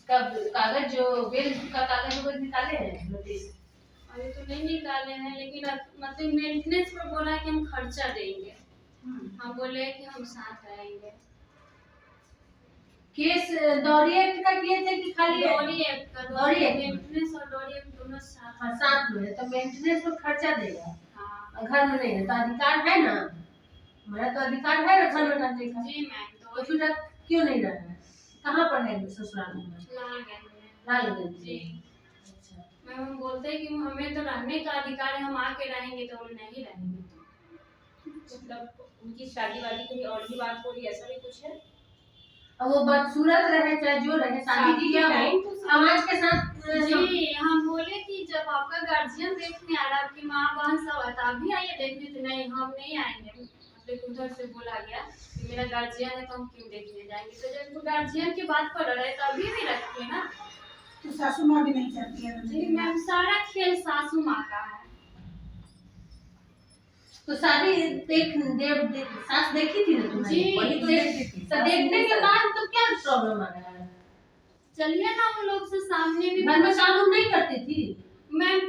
कब कागज जो बिल का कागज वो निकाले हैं नोटिस? अभी तो नहीं निकाले हैं, लेकिन मतलब मेंटेनेंस पर बोला है कि हम खर्चा देंगे। हम बोले कि हम साथ रहेंगे। केस दौरी एक्ट का किए थे कि खाली दौरी एक्ट का? दौरी एक्ट मेंटेनेंस और दौरी एक्ट दोनों साथ। हाँ, साथ में है तो मेंटेनेंस में खर्चा देगा। हाँ, घर में नहीं है तो अधिकार है ना, मेरा तो अधिकार है ना घर में रहने का। जी मैम। तो फिर क्यों नहीं रहना है? कहाँ पर है ससुराल में? लालगंज जी। अच्छा मैम हम बोलते हैं कि हमें तो रहने का अधिकार है, हम आके रहेंगे तो हम नहीं रहेंगे। मतलब उनकी शादी वादी कहीं और भी बात हो रही है, ऐसा भी कुछ है? अब वो बदसूरत रहे चाहे जो रहे, शादी किया हो समाज के साथ। जी हम बोले कि जब आपका गार्जियन देखने आ रहा है, आपकी माँ बहन सब है, तो अभी आइए देखने। तो नहीं, हम नहीं आएंगे। मतलब उधर से बोला गया कि मेरा गार्जियन है तो हम क्यों देखने जाएंगे। तो जब गार्जियन की बात पर रहे तो अभी भी रखिए ना। तो सासू माँ भी नहीं चाहती है? जी मैम, सारा खेल सासू माँ का है। तो शादी सास देखी थी ना तुमने? जी, वही तो देखी थी। तो देखने के बाद तो क्या प्रॉब्लम आ रहा है? चलिए ना उन लोग से सामने भी। घर में काम नहीं करती थी? मैम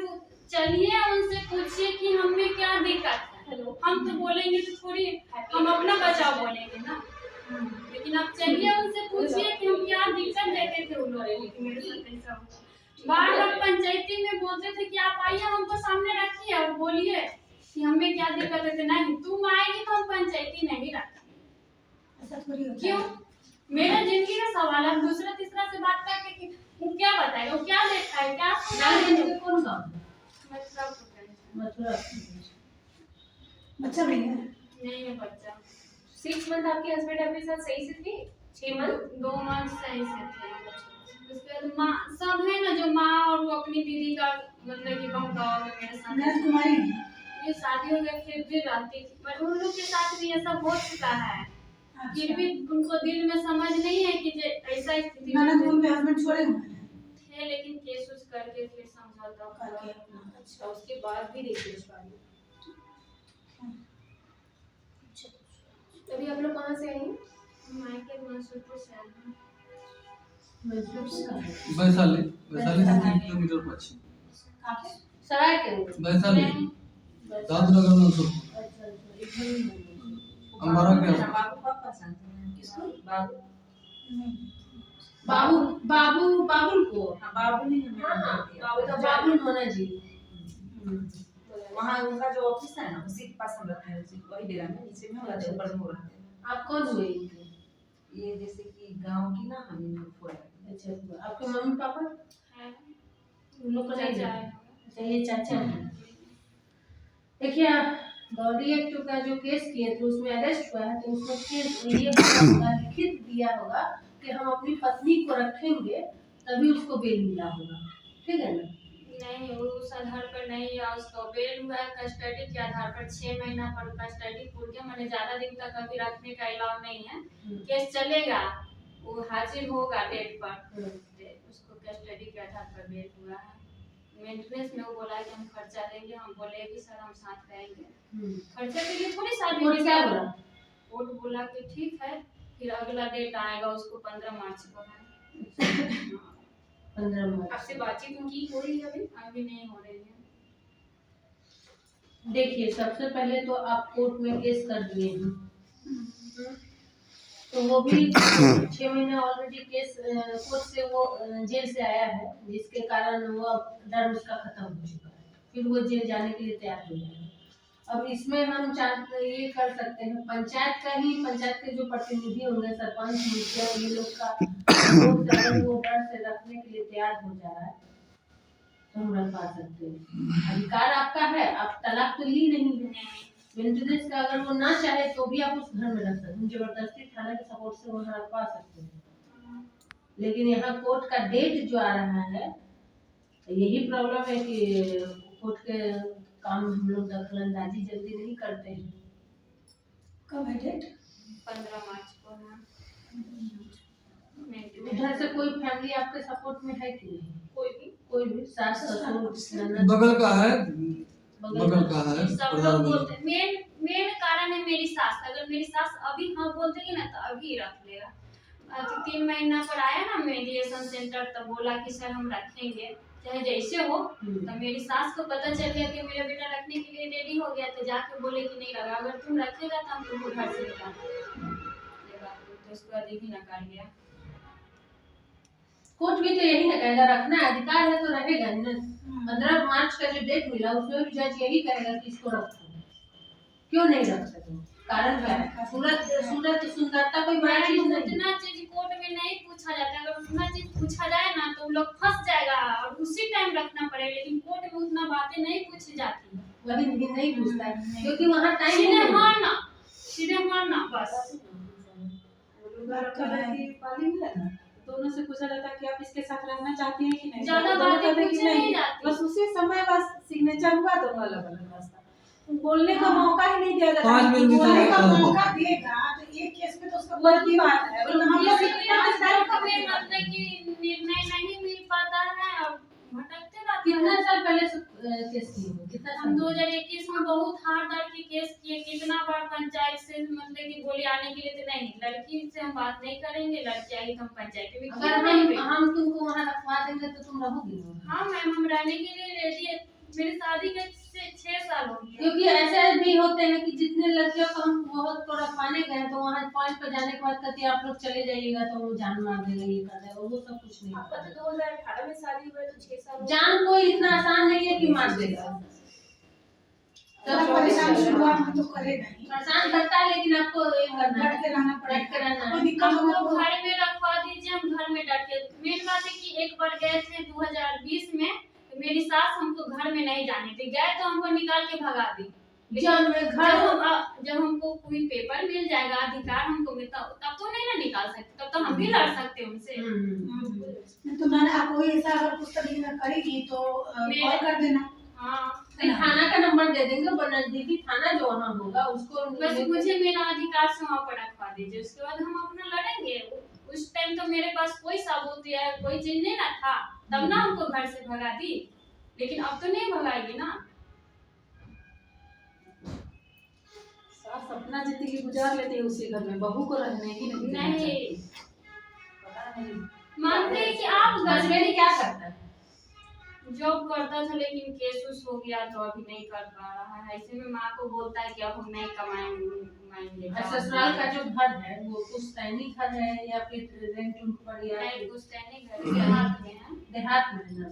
चलिए उनसे पूछिए कि हमें क्या दिक्कत है। हम तो बोलेंगे तो थोड़ी हम अपना बचाव बोलेंगे ना। लेकिन आप चलिए उनसे पूछिए कि हम क्या दिक्कत देते थे उन लोगों को, मेरे साथ ऐसा हुआ। बार बार पंचायती में बोलते थे कि आप आइए, हमको सामने रखिए और बोलिए कि हमें क्या दिक्कत है। नहीं, तुम आएगी तो हम पंचायती नहीं रखेंगे। ऐसा थोड़ी होता है। क्यों? मेरा जिंदगी का सवाल है। दूसरा तीसरा से बात करके कि वो क्या बताएगा, वो क्या देखा है, क्या कौन गाँव? मथुरा। बच्चा नहीं है? नहीं है बच्चा। 6 मंथ आपके हस्बैंड अपने साथ सही से थे? 6 मंथ? 2 मंथ सही से थे। उसके बाद माँ सब है ना, जो माँ और वो अपनी दीदी का मतलब कि गाँव गाँव में मेरे साथ मैं तुम्हारी ये शादी हो गई फिर भी रहती थी। पर उन लोग के साथ भी ऐसा हो चुका है। फिर भी उनको दिल में समझ नहीं है कि ऐसा स्थिति ननदपुर में हस्बैंड छोड़े हुए हैं थे, लेकिन केस उस करके फिर समझौता करके। अच्छा, उसके बाद भी देखिए शादी। अभी आप लोग कहाँ से आई हैं? मायके मंसूरपुर से आए हैं। वैशाली से 3 किलोमीटर पश्चिम। सराय के वैशाली दादनगर मंसूरपुर अम्बारा के आसपास। बाबू कब पसंद है? किसको? बाबू? बाबुल को। हाँ, बाबू नहीं है। हाँ, बाबू तो बाबुल मोना जी। वहाँ उनका जो ऑफिस है ना, उसी के पास हम रहते हैं। उसी वही डेरा में नीचे में रहते हैं, ऊपर में वो रहते हैं। आप कौन हुए? ये जैसे कि गांव की ना हम फुआ। अच्छा, आपके मम्मी पापा है उन लोग को नहीं चाचा है? है। अच्छा, ये चाचा हैं। देखिए दौरी एक्ट का जो केस किए थे उसमें अरेस्ट हुआ है, तो उसमें फिर ये लिखित दिया होगा कि हम अपनी पत्नी को रखेंगे तभी उसको बेल मिला होगा, ठीक है ना? नहीं, उस आधार पर नहीं है। उसका बेल हुआ है कस्टडी के आधार पर। 6 महीना पर कस्टडी पूर गया, मैंने ज्यादा दिन तक अभी रखने का अलाउ नहीं है। केस चलेगा, वो हाजिर होगा डेट पर, उसको कस्टडी के आधार पर बेल हुआ है। मेंटेनेंस में वो बोला है कि हम खर्चा देंगे। हम बोले कि सर हम साथ रहेंगे। खर्चा के लिए थोड़ी शादी कोर्ट क्या बोला? कोर्ट बोला कि ठीक है, फिर अगला डेट आएगा उसको 15 मार्च को है। 15 मार्च। आपसे बातचीत उनकी हो रही है? अभी नहीं हो रही है। देखिए सबसे पहले तो आप कोर्ट में केस कर दिए हैं, तो वो भी 6 महीने ऑलरेडी केस कोर्ट से वो जेल से आया है, जिसके कारण वो डर उसका खत्म हो चुका है। फिर वो जेल जाने के लिए तैयार हो जाएगा। अब इसमें हम ये कर सकते हैं, पंचायत के जो प्रतिनिधि होंगे, सरपंच मुखिया, ये लोग का वो डर से रखने के लिए तैयार हो जा रहा है तो हम रखवा सकते हैं। अधिकार आपका है, आप तलाक तो ली नहीं है। मेंटेनेंस का अगर वो ना चाहे तो भी आप उस घर में रख सकते हैं, जबरदस्ती थाना के सपोर्ट से वहाँ रखवा सकते हैं। लेकिन यहाँ कोर्ट का डेट जो आ रहा है, यही प्रॉब्लम है कि कोर्ट के काम हम लोग दखलंदाजी जल्दी नहीं करते हैं। कब है डेट? 15 मार्च को है। उधर से कोई फैमिली आपके सपोर्ट में है कि नहीं? कोई भी सास ससुर ननद बगल का है सब लोग बोलते मेन कारण है मेरी सास। अगर मेरी सास अभी हाँ बोल देगी ना तो अभी रख लेगा। 3 महीना पर आया ना मेडिएशन सेंटर, तब बोला कि सर हम रखेंगे चाहे जैसे हो। तो मेरी सास को पता चल गया कि मेरा बेटा रखने के लिए रेडी हो गया, तो जाके बोले कि नहीं रखा, अगर तुम रखेगा तो हम तुमको घर से निकालेंगे। तो उसके बाद ही नकार गया। कोर्ट भी तो यही ना कहेगा, रखना अधिकार है तो रहेगा ना। 15 मार्च का जो डेट मिला उसमें भी जज यही कहेगा कि इसको रखो, क्यों नहीं रख सके, कारण क्या है? सूरत सुंदरता कोई बड़ा चीज नहीं। उतना चीज कोर्ट में नहीं पूछा जाता, अगर उतना चीज पूछा जाए ना तो लोग फंस जाएगा और उसी टाइम रखना पड़ेगा, लेकिन कोर्ट में उतना बातें नहीं पूछी जाती। वही नहीं पूछता है क्योंकि वहाँ टाइम सीधे मारना बस। पाली में है ना, दोनों से पूछा जाता है कि आप इसके साथ रहना चाहते हैं कि नहीं। ज्यादा दोनों बातें कहते हैं कि पूछी नहीं नहीं। जाती। बस उसी समय बस सिग्नेचर हुआ, दोनों अलग अलग रास्ता। बोलने का मौका ही नहीं दिया जाता। 5 मिनट बोलने का निकाल मौका देगा तो एक केस में तो उसका वही बात है। तो हम लोग इसीलिए पाँच तो तारीख को कोर्ट में मतलब कि निर्णय नहीं मिल पाता है और भटकते रहते कितना हैं। साल पहले से केस किए हो? कितना हम साल? 2021 में बहुत हार दर के केस किए, कितना बार पंचायत से मतलब कि बोले आने के लिए, तो नहीं लड़की से हम बात नहीं करेंगे, लड़की आई तो हम पंचायत में अगर क्यों नहीं गए? हम तुमको वहाँ रखवा देंगे तो तुम रहोगी? हाँ मैम, हम रहने के लिए रेडी है। मेरी शादी के 6 साल हो गए। क्योंकि ऐसे भी होते हैं कि जितने लड़कियों को हम बहुत को रखवाने गए तो वहाँ पॉइंट पर जाने के बाद कहते हैं आप लोग चले जाइएगा तो वो जान मार देगा, ये कर देगा, वो सब कुछ नहीं। आपका तो 2018 में शादी हुआ तो 6 साल जान कोई इतना आसान नहीं है कि मार देगा। तो परेशान शुरुआत में तो करेगा ही। परेशान करता है लेकिन आपको एक डट के रहना डट के रहना है। कोई दिक्कत होगा हमको तो घर में रखवा दीजिए, हम घर में डट के। मेन बात है कि एक बार गए थे 2020 में, तो मेरी सास हमको घर में नहीं जाने दी, गए तो हमको निकाल के भगा दी। जब हमको कोई पेपर मिल जाएगा, अधिकार हमको मिलता, तब तो नहीं ना निकाल सकते, तब तो हम भी लड़ सकते हैं उनसे। तो मैंने आपको ऐसा अगर कुछ तरीके का करेगी तो कॉल कर देना। हाँ, थाना का नंबर दे देंगे, नजदीकी थाना जो वहाँ होगा उसको बस मुझे मेरा अधिकार से वहाँ पर रखवा दीजिए, उसके बाद हम अपना लड़ेंगे। उस टाइम तो मेरे पास कोई सबूत या कोई चीज नहीं ना था, तब ना हमको घर से भगा दी, लेकिन अब तो नहीं भगाएगी ना। सास अपना जिंदगी गुजार लेते हैं उसी घर में, बहू को रहने ही नहीं देना नहीं चाहिए। पता नहीं मानते हैं कि आप घर हस्बैंड क्या करता है? जॉब करता था, लेकिन केस उस हो गया तो अभी नहीं कर पा रहा है। ऐसे में माँ को बोलता है कि अब हम नहीं कमाएंगे। ससुराल का जो घर है वो पुश्तैनी घर है या फिर रेंट उन पर या नहीं, पुश्तैनी घर देहात में है। देहात में है ना?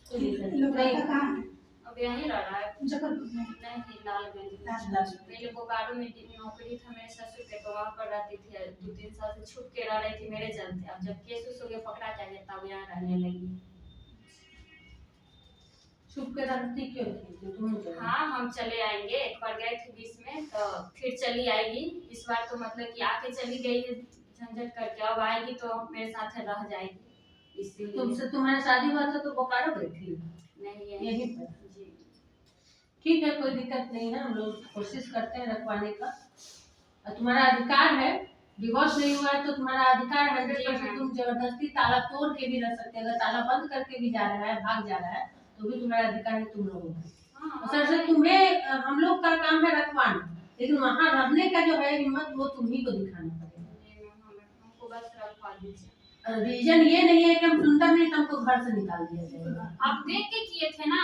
जी, लोग रहता कहाँ है? अब यहीं रह रहा है। मुजफ्फरपुर में। नहीं, लालगंज। लालगंज। पहले बोकारो में नौकरी था मेरे ससुर के, तो वहाँ पर रहती थी। 2-3 साल से छुप के रह रही थी मेरे चलते। अब जब केस उस हो गया, पकड़ा जाएगा, तब यहाँ रहने लगी। छुप के रहती क्यों थी? तो तुम हाँ, हम चले आएंगे। एक बार गए थे 20 में, तो फिर चली आएगी। इस बार तो मतलब कि आके चली गई है झंझट करके, अब आएगी तो मेरे साथ रह जाएगी। इसीलिए तुमसे तुम्हारी शादी हुआ था तो बोकारो गई थी? नहीं, यहीं पर। जी। ठीक है, कोई दिक्कत नहीं है, हम लोग कोशिश करते हैं रखवाने का। और तुम्हारा अधिकार है, डिवोर्स नहीं हुआ है तो तुम्हारा अधिकार 100%। तुम जबरदस्ती ताला तोड़ के भी रह सकते हैं, अगर ताला बंद करके भी जा रहा है, भाग जा रहा है, तो भी तुम्हारा अधिकार है तुम लोगों का। सर से तुम्हें हम लोग का काम है रखवाना, लेकिन वहाँ रहने का जो है हिम्मत वो तुम्ही को दिखाना पड़ेगा। हमको बस रखवा दीजिए। रीजन ये नहीं है कि हम सुनता नहीं तो हमको घर से निकाल दिया जाएगा। आप देख के किए थे ना,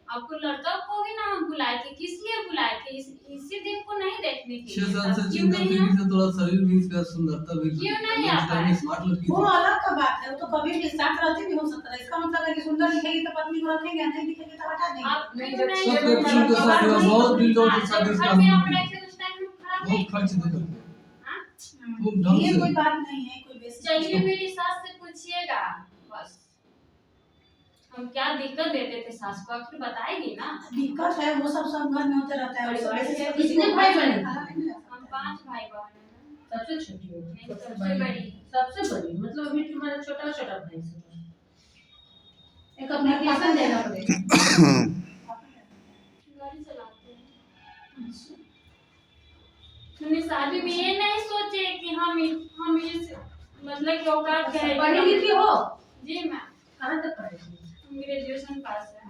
आपको लड़का को भी ना हम बुलाए थे, किस लिए बुलाए थे? इसी दिन को नहीं देखने के 6 साल से क्यों चिंता नहीं फिक्र से थोड़ा शरीर भी इसका सुंदरता भी क्यों नहीं आ टाइम में स्मार्ट लड़की वो थी। अलग का बात है, वो तो कभी भी साथ रहते भी हो सकता है। इसका मतलब है कि सुंदर दिखेगी तो पत्नी को रखेंगे, नहीं दिखेगी तो हटा देंगे। आप नहीं, क्यों जब नहीं? सब बच्चों के साथ हुआ, बहुत दिल दौड़ के शादी घर में आप रखे उस टाइम हम खराब नहीं बहुत खर्च दे करते हाँ? खूब ढंग ये से। कोई बात नहीं है, कोई बेसिक चलिए मेरी सास से पूछिएगा, बस हम क्या दिक्कत देते थे सास को, आखिर बताएगी ना। दिक्कत है। वो सब घर में होते रहता है। वो सब बेसिक है, किसी कितने को भाई बहन? खाना नहीं मिलता। हम 5 भाई बहन हैं। सबसे छोटी हो? नहीं, सबसे बड़ी। सबसे बड़ी मतलब अभी तुम्हारा छोटा छोटा भाई सब है। एक एप्लीकेशन देना पड़ेगा। गाड़ी चलाते हैं। हमने शादी में ये नहीं सोचे कि हम इस मतलब कि औकात है। पढ़ी लिखी हो? जी मैम, कहाँ तक पढ़ी थी? ग्रेजुएशन पास है।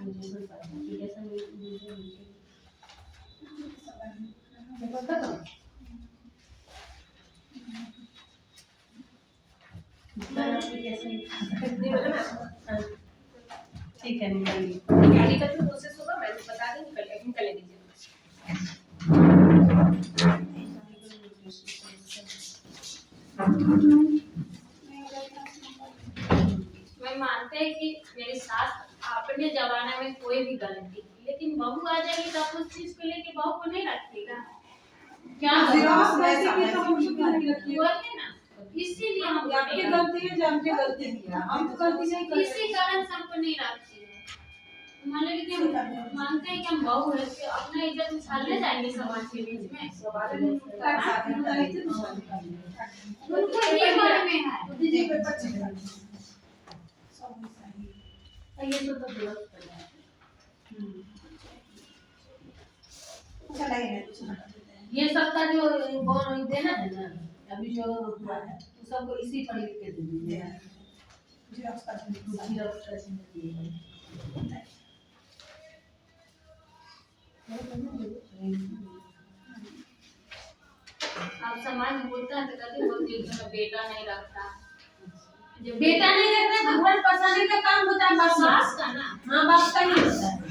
नहीं बोला ना? हाँ। ठीक है, निकालिए। गाड़ी का तो प्रोसेस होगा, मैं बता दूंगी, पहले निकाल दीजिए। मैं मानते हैं कि मेरी सास अपने जमाने में कोई भी गलती की, लेकिन बहू आ जाएगी तो आप उस चीज को लेके बहू को नहीं रखिएगा। क्या आप वैसे भी तो हमको क्यों नहीं रखिए? वही ना, इसीलिए हम आपकी गलती है, जानके गलती किया, हम तो गलती नहीं कर इसी कारण से हमको नहीं रखते हैं। मान लो कि हम मानते हैं कि हम बहू है, कि अपना इज्जत उछालने जाएंगे समाज के बीच में। उनको ये मन में है। ये तो गलत कर रहा है। ये सबका जो देना है ना, अभी जो हुआ है तो सबको इसी पर लिख के दे दीजिए। जीरोक्स कर दीजिए। आप समाज में बोलता है तो कहते बोलते हैं कि बेटा नहीं रखता। बेटा नहीं रखना तो घर पसाने का काम होता है, बाप सास का ना। हाँ, बाप का ही होता है।